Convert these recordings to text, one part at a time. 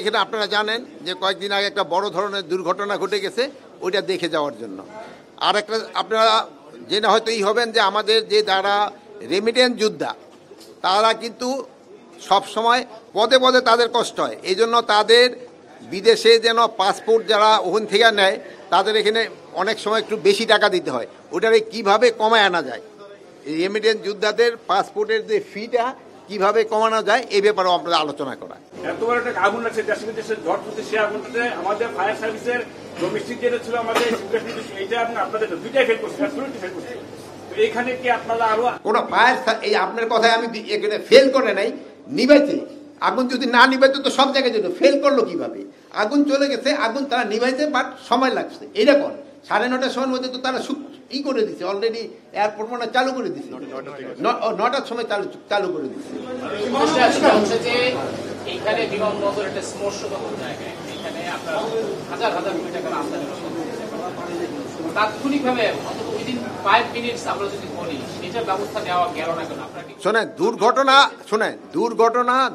এখানে আপনারা জানেন যে কয়েকদিন আগে একটা বড় ধরনের দুর্ঘটনা ঘটে গেছে, ওইটা দেখে যাওয়ার জন্য। আর একটা আপনারা জেনে হয়তো হবেন যে আমাদের যে যারা রেমিটেন্স যোদ্ধা তারা কিন্তু সব সময় পদে পদে তাদের কষ্ট হয়, এই জন্য তাদের বিদেশে যেন পাসপোর্ট যারা ওখান থেকে নেয় তাদের এখানে অনেক সময় একটু বেশি টাকা দিতে হয়। ওটারে কিভাবে কমায় আনা যায়, রেমিটেন্স যোদ্ধাদের পাসপোর্টের যে ফিটা কিভাবে কমানো যায় এই ব্যাপারেও আমরা আলোচনা করা। এত বড় একটা আগুন আছে দেশের দেশের ঝড় তুলতে, সে আগুনটাতে আমাদের ফায়ার সার্ভিসের ডোমেস্টিক যেটা ছিল আমাদের এইটা আপনাদের দুইটাই ফেল করছে, ফেল করছে। এইখানে কি আপনারা আরো কোন ফায়ার, এই আপনার কথায় আমি এখানে ফেল করে নাই, নিভাইছে আগুন। যদি না নিভাইতো তো সব জায়গায় যেত, ফেল করলো কিভাবে? আগুন চলে গেছে, আগুন তারা নিভাইছে, বাট সময় লাগছে। এইরকম 9:30টার সময়ের মধ্যে তো তারা করে দিচ্ছে, অলরেডি এয়ারপোর্ট মানে চালু করে দিচ্ছে, 9টার সময় চালু করে দিচ্ছে। এইখানে বিমানবন্দর একটা স্পর্শকাতর জায়গা, এখানে আপনার হাজার হাজার কোটি টাকার আমদানি তাৎক্ষণিকভাবে অন্তত উইদিন 5 মিনিটস আমরা যদি বলি সেটার ব্যবস্থা নেওয়া গেল না কেন? আপনাকে শোনেন,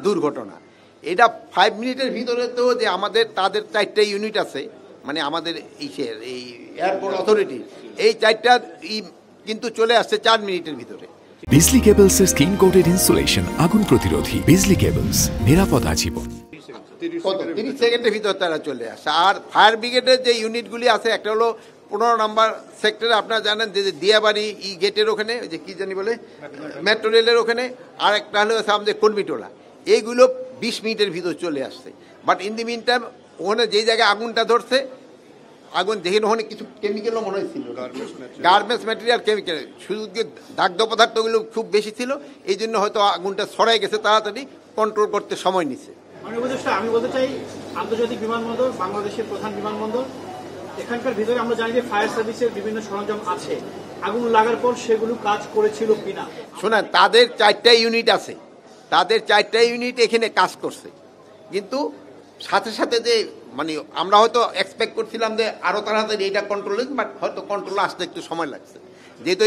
দুর্ঘটনা এটা 5 মিনিটের ভিতরে তো যে আমাদের তাদের 4টা ইউনিট আছে, মানে আমাদের এই এয়ারপোর্ট অথরিটি, এই 4টা কিন্তু চলে আসছে 4 মিনিটের ভিতরে। বিজলি কেবলস এর স্কিন কোটেড ইনসুলেশন আগুন প্রতিরোধী। বিজলি কেবলস, নিরাপদ আজীবন। 30 সেকেন্ডের ভিতর তারা চলে আসে। আর ফায়ার ব্রিগেডের যে ইউনিটগুলি আছে, একটা হলো 15 নম্বর সেক্টরে, আপনারা জানেন যে দিয়াবাড়ি গেটের ওখানে, যে কি জানি বলে মেট্রো রেলের ওখানে, আর একটা হলো আমাদের কর্মীটোলা, এইগুলো 20 মিনিটের ভিতর চলে আসছে। But in the mean time ওখানে যেই জায়গায় আগুনটা ধরছে, আগুন দেখেন ওখানে কিছু কেমিক্যালও মনে হয়েছিল, গার্মেন্টস ম্যাটেরিয়াল, কেমিক্যাল, শুধু দাগ্ধ পদার্থগুলো খুব বেশি ছিল, এই জন্য হয়তো আগুনটা ছড়াই গেছে, তাড়াতাড়ি কন্ট্রোল করতে সময় নিছে। আমি বলতে চাই, আন্তর্জাতিক বিমানবন্দর বাংলাদেশের প্রধান বিমানবন্দর, এখানকার ভিতরে আমরা জানি যে ফায়ার সার্ভিসের বিভিন্ন সরঞ্জাম আছে, আগুন লাগার পর সেগুলো কাজ করেছিল কিনা। শোনেন, তাদের 4টা ইউনিট আছে, তাদের 4টা ইউনিট এখানে কাজ করছে, কিন্তু সাথে সাথে যে মানে আমরা হয়তো এক্সপেক্ট করছিলাম যে আরো তাড়াতাড়ি এটা কন্ট্রোল, বাট হয়তো কন্ট্রোল আসতে একটু সময় লাগছে, যেহেতু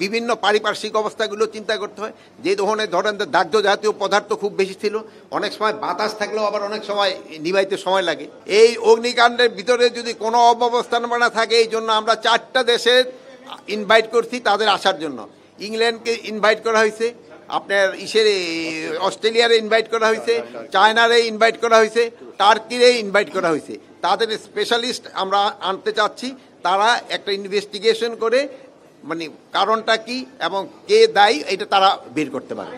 বিভিন্ন পারিপার্শ্বিক অবস্থাগুলো চিন্তা করতে হয়। যে ধরেন দাহ্য জাতীয় পদার্থ খুব বেশি ছিল, অনেক সময় বাতাস থাকলেও আবার অনেক সময় নিভাইতে সময় লাগে। এই অগ্নিকাণ্ডের ভিতরে যদি কোনো অব্যবস্থাপনা থাকে, এই জন্য আমরা 4টা দেশের ইনভাইট করছি তাদের আসার জন্য। ইংল্যান্ডকে ইনভাইট করা হয়েছে, আপনার অস্ট্রেলিয়ারে ইনভাইট করা হয়েছে, চায়নারে ইনভাইট করা হয়েছে, টার্কিরে ইনভাইট করা হয়েছে। তাদের স্পেশালিস্ট আমরা আনতে চাচ্ছি, তারা একটা ইনভেস্টিগেশন করে মানে কারণটা কি এবং কে দায়ী এটা তারা বের করতে পারবে।